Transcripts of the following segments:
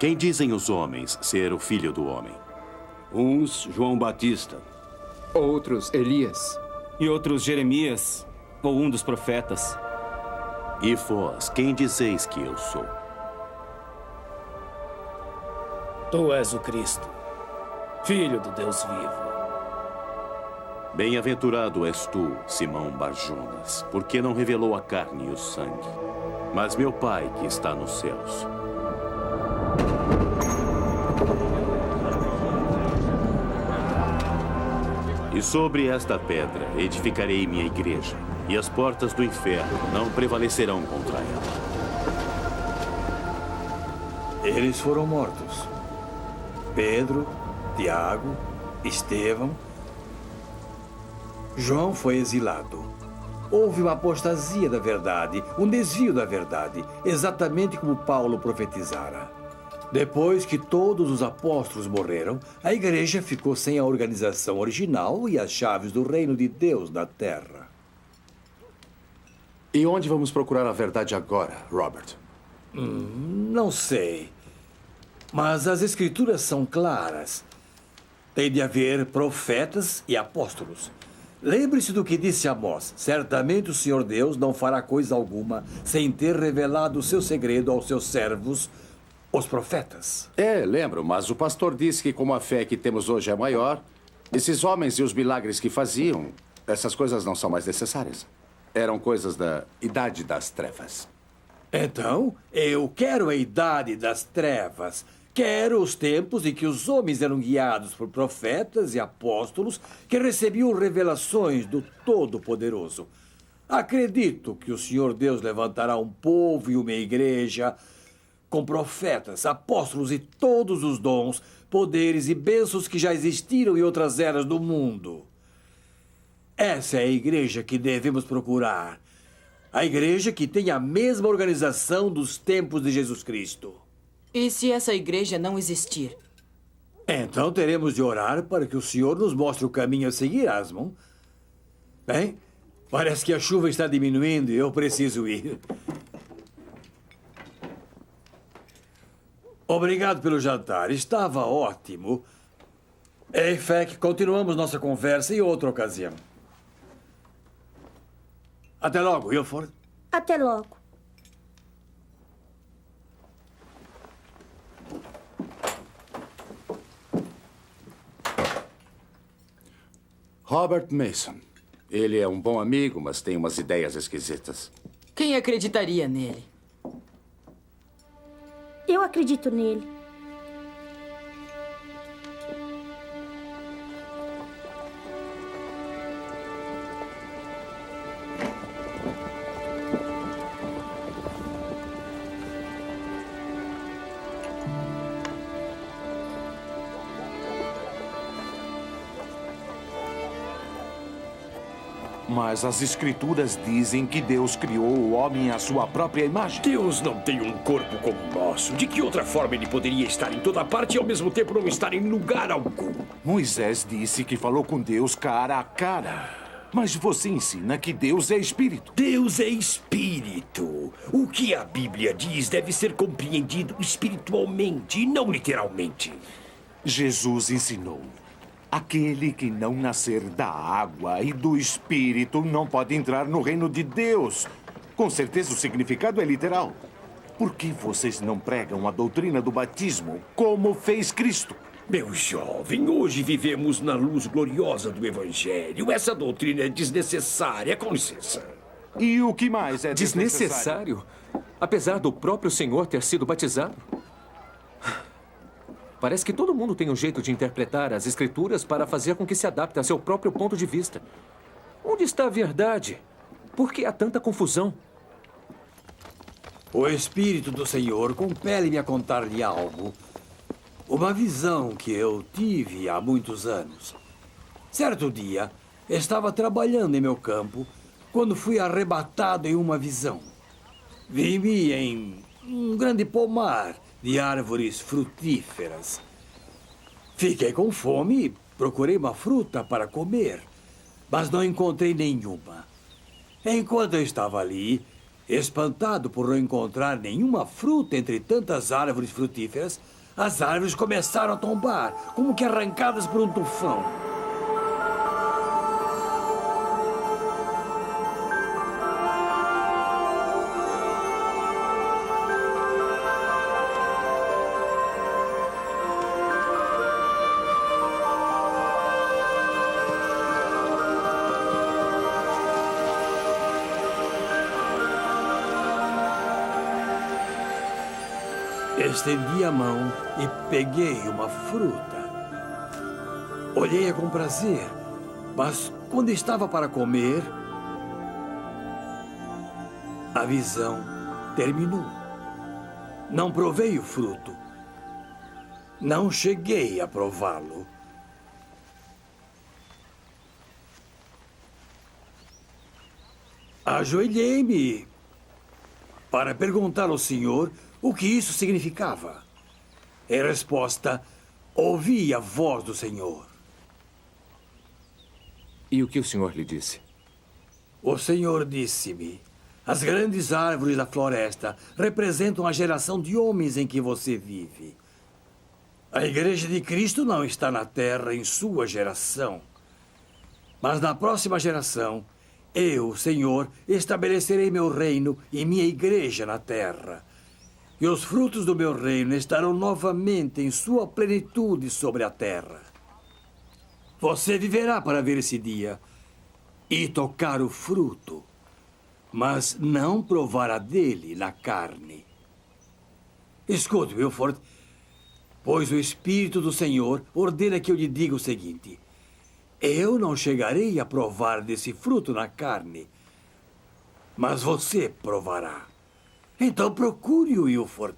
Quem dizem os homens ser o filho do homem? Uns, João Batista. Outros, Elias. E outros, Jeremias, ou um dos profetas. E vós, quem dizeis que eu sou? Tu és o Cristo, Filho do Deus vivo. Bem-aventurado és tu, Simão Bar-Jonas, porque não revelou a carne e o sangue, mas meu Pai que está nos céus. E sobre esta pedra edificarei minha igreja, e as portas do inferno não prevalecerão contra ela. Eles foram mortos. Pedro, Tiago, Estevão. João foi exilado. Houve uma apostasia da verdade, um desvio da verdade, exatamente como Paulo profetizara. Depois que todos os apóstolos morreram, a igreja ficou sem a organização original e as chaves do reino de Deus na terra. E onde vamos procurar a verdade agora, Robert? Não sei. Mas as escrituras são claras. Tem de haver profetas e apóstolos. Lembre-se do que disse Amós. Certamente o Senhor Deus não fará coisa alguma sem ter revelado o seu segredo aos seus servos, os profetas. Lembro, mas o pastor disse que como a fé que temos hoje é maior, esses homens e os milagres que faziam, essas coisas não são mais necessárias. Eram coisas da Idade das Trevas. Então, eu quero a Idade das Trevas. Quero os tempos em que os homens eram guiados por profetas e apóstolos que recebiam revelações do Todo-Poderoso. Acredito que o Senhor Deus levantará um povo e uma igreja com profetas, apóstolos e todos os dons, poderes e bênçãos que já existiram em outras eras do mundo. Essa é a igreja que devemos procurar. A igreja que tem a mesma organização dos tempos de Jesus Cristo. E se essa igreja não existir? Então teremos de orar para que o Senhor nos mostre o caminho a seguir, Asmon. Bem, parece que a chuva está diminuindo e eu preciso ir. Obrigado pelo jantar. Estava ótimo. Ei, Feck, continuamos nossa conversa em outra ocasião. Até logo, Wilford. Até logo. Robert Mason. Ele é um bom amigo, mas tem umas ideias esquisitas. Quem acreditaria nele? Eu acredito nele. Mas as escrituras dizem que Deus criou o homem à sua própria imagem. Deus não tem um corpo como o nosso. De que outra forma ele poderia estar em toda parte e ao mesmo tempo não estar em lugar algum? Moisés disse que falou com Deus cara a cara. Mas você ensina que Deus é espírito. Deus é espírito. O que a Bíblia diz deve ser compreendido espiritualmente e não literalmente. Jesus ensinou: aquele que não nascer da água e do Espírito não pode entrar no reino de Deus. Com certeza o significado é literal. Por que vocês não pregam a doutrina do batismo como fez Cristo? Meu jovem, hoje vivemos na luz gloriosa do Evangelho. Essa doutrina é desnecessária. Com licença. E o que mais é Desnecessário? Apesar do próprio Senhor ter sido batizado? Parece que todo mundo tem um jeito de interpretar as escrituras para fazer com que se adapte a seu próprio ponto de vista. Onde está a verdade? Por que há tanta confusão? O Espírito do Senhor compele-me a contar-lhe algo. Uma visão que eu tive há muitos anos. Certo dia, estava trabalhando em meu campo quando fui arrebatado em uma visão. Vi-me em um grande pomar de árvores frutíferas. Fiquei com fome e procurei uma fruta para comer, mas não encontrei nenhuma. Enquanto eu estava ali, Espantado por não encontrar nenhuma fruta entre tantas árvores frutíferas, as árvores começaram a tombar, como que arrancadas por um tufão. Estendi a mão e peguei uma fruta. Olhei-a com prazer, mas quando estava para comer, a visão terminou. Não provei o fruto. Não cheguei a prová-lo. Ajoelhei-me para perguntar ao senhor o que isso significava. Em resposta, ouvi a voz do Senhor. E o que o senhor lhe disse? O Senhor disse-me: as grandes árvores da floresta representam a geração de homens em que você vive. A Igreja de Cristo não está na terra em sua geração. Mas na próxima geração, eu, Senhor, estabelecerei meu reino e minha igreja na terra. E os frutos do meu reino estarão novamente em sua plenitude sobre a terra. Você viverá para ver esse dia e tocar o fruto, mas não provará dele na carne. Escute, Wilford, pois o Espírito do Senhor ordena que eu lhe diga o seguinte: eu não chegarei a provar desse fruto na carne, mas você provará. Então procure o Wilford.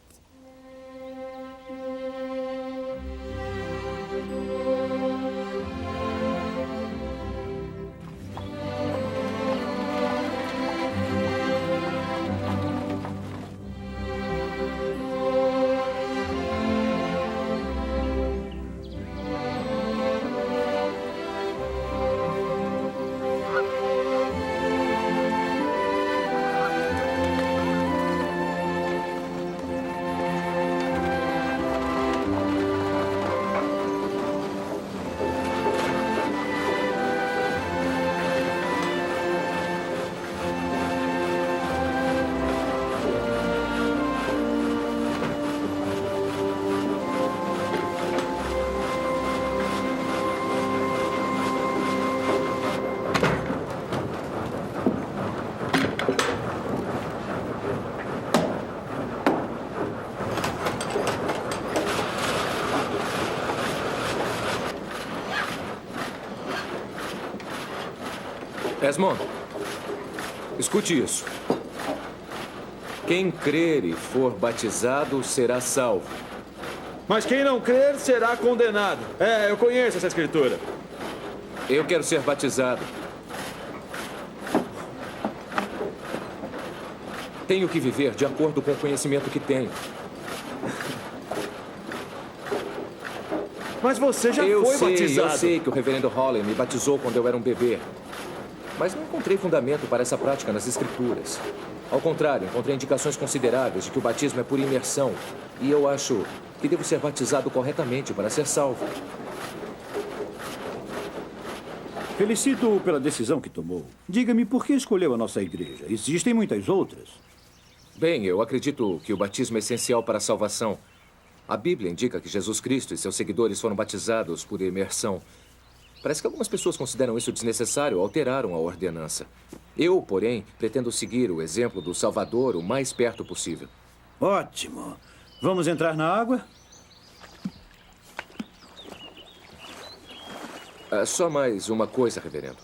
Esmond, escute isso. Quem crer e for batizado será salvo. Mas quem não crer será condenado. Eu conheço essa escritura. Eu quero ser batizado. Tenho que viver de acordo com o conhecimento que tenho. Mas você já foi batizado. Eu sei que o reverendo Holland me batizou quando eu era um bebê. Mas não encontrei fundamento para essa prática nas Escrituras. Ao contrário, encontrei indicações consideráveis de que o batismo é por imersão. E eu acho que devo ser batizado corretamente para ser salvo. Felicito-o pela decisão que tomou. Diga-me por que escolheu a nossa igreja. Existem muitas outras. Bem, eu acredito que o batismo é essencial para a salvação. A Bíblia indica que Jesus Cristo e seus seguidores foram batizados por imersão. Parece que algumas pessoas consideram isso desnecessário, alteraram a ordenança. Eu, porém, pretendo seguir o exemplo do Salvador o mais perto possível. Ótimo. Vamos entrar na água? Só mais uma coisa, reverendo.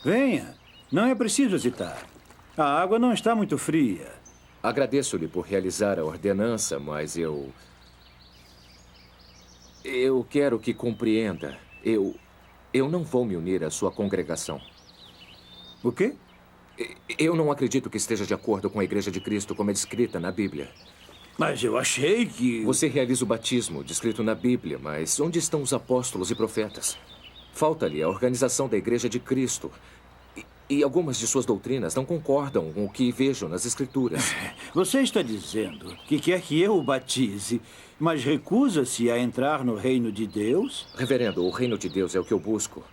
Venha. Não é preciso hesitar. A água não está muito fria. Agradeço-lhe por realizar a ordenança, mas eu quero que compreenda. Eu não vou me unir à sua congregação. O quê? Eu não acredito que esteja de acordo com a Igreja de Cristo como é descrita na Bíblia. Mas eu achei que... Você realiza o batismo descrito na Bíblia, mas onde estão os apóstolos e profetas? Falta-lhe a organização da Igreja de Cristo. E algumas de suas doutrinas não concordam com o que vejo nas Escrituras. Você está dizendo que quer que eu o batize, mas recusa-se a entrar no reino de Deus? Reverendo, o reino de Deus é o que eu busco.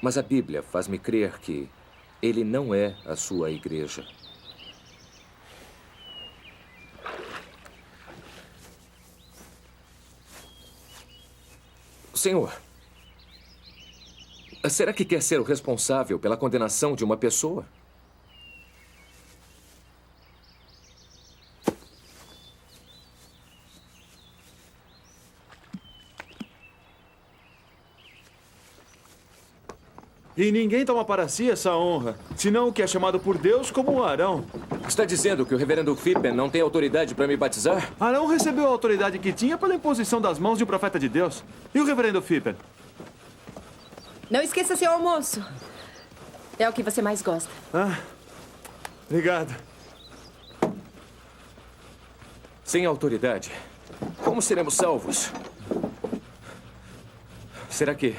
Mas a Bíblia faz-me crer que ele não é a sua igreja. Senhor, será que quer ser o responsável pela condenação de uma pessoa? E ninguém toma para si essa honra, senão o que é chamado por Deus como Arão. Está dizendo que o reverendo Phippen não tem autoridade para me batizar? Arão recebeu a autoridade que tinha pela imposição das mãos de um profeta de Deus. E o reverendo Phippen? Não esqueça seu almoço. É o que você mais gosta. Ah, obrigado. Sem autoridade, como seremos salvos? Será que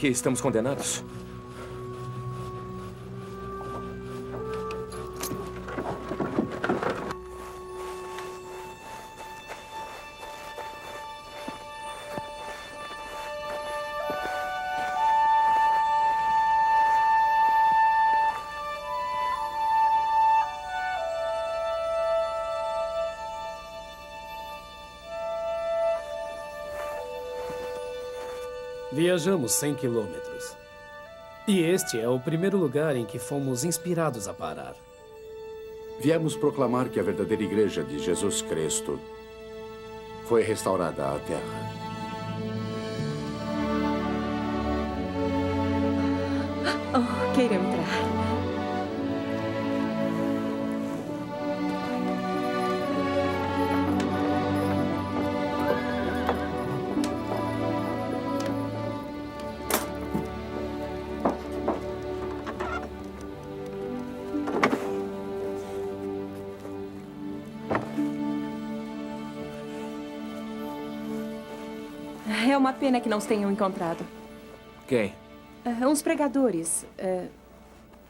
estamos condenados? Viajamos 100 quilômetros. E este é o primeiro lugar em que fomos inspirados a parar. Viemos proclamar que a verdadeira igreja de Jesus Cristo foi restaurada à terra. Oh, queiram entrar. É uma pena que não os tenham encontrado. Quem? Uns pregadores.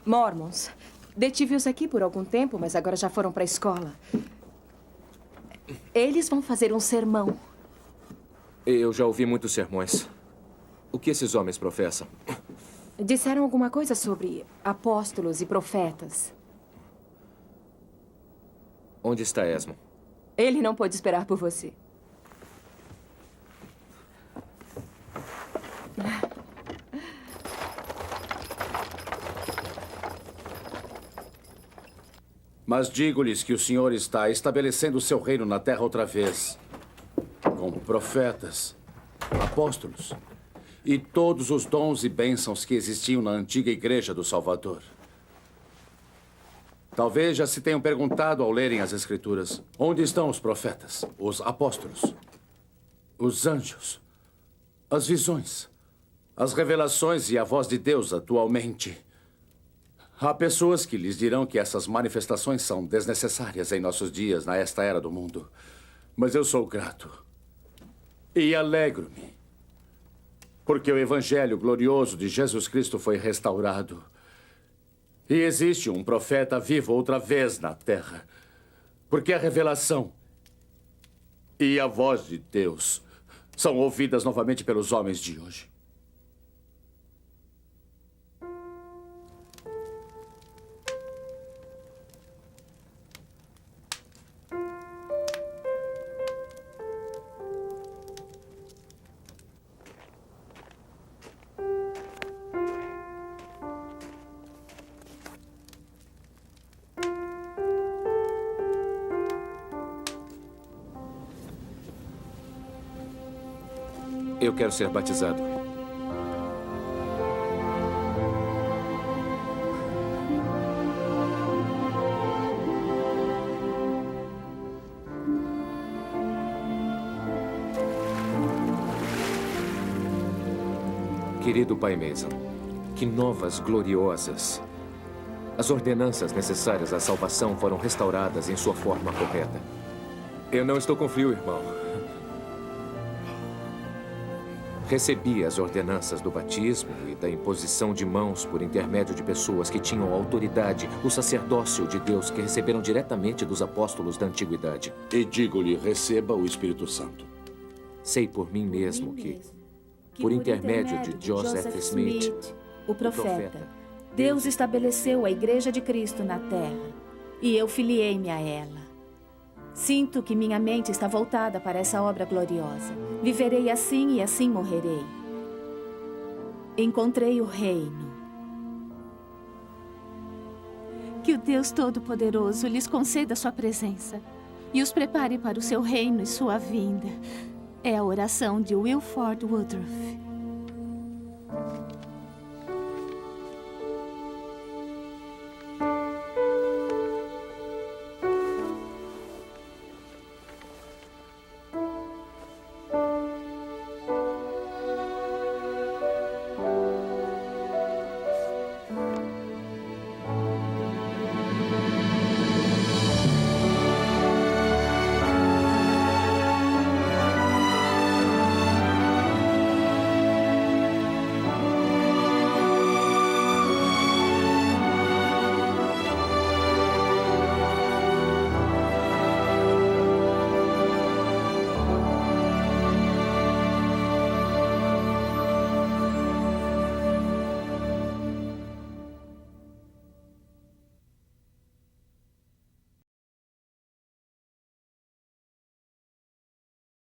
Mormons. Detive-os aqui por algum tempo, mas agora já foram para a escola. Eles vão fazer um sermão. Eu já ouvi muitos sermões. O que esses homens professam? Disseram alguma coisa sobre apóstolos e profetas. Onde está Esmond? Ele não pôde esperar por você. Mas digo-lhes que o Senhor está estabelecendo o seu reino na terra outra vez, com profetas, apóstolos e todos os dons e bênçãos que existiam na antiga igreja do Salvador. Talvez já se tenham perguntado ao lerem as Escrituras: onde estão os profetas, os apóstolos, os anjos, as visões, as revelações e a voz de Deus atualmente? Há pessoas que lhes dirão que essas manifestações são desnecessárias em nossos dias, nesta era do mundo. Mas eu sou grato e alegro-me, porque o Evangelho glorioso de Jesus Cristo foi restaurado. E existe um profeta vivo outra vez na terra, porque a revelação e a voz de Deus são ouvidas novamente pelos homens de hoje. Eu quero ser batizado. Querido Pai Mason, que novas gloriosas. As ordenanças necessárias à salvação foram restauradas em sua forma correta. Eu não estou com frio, irmão. Recebi as ordenanças do batismo e da imposição de mãos por intermédio de pessoas que tinham autoridade, o sacerdócio de Deus que receberam diretamente dos apóstolos da antiguidade. E digo-lhe, receba o Espírito Santo. Sei por mim mesmo que por intermédio de Joseph Smith, o profeta, Deus estabeleceu a Igreja de Cristo na terra e eu filiei-me a ela. Sinto que minha mente está voltada para essa obra gloriosa. Viverei assim e assim morrerei. Encontrei o reino. Que o Deus Todo-Poderoso lhes conceda sua presença e os prepare para o seu reino e sua vinda. É a oração de Wilford Woodruff.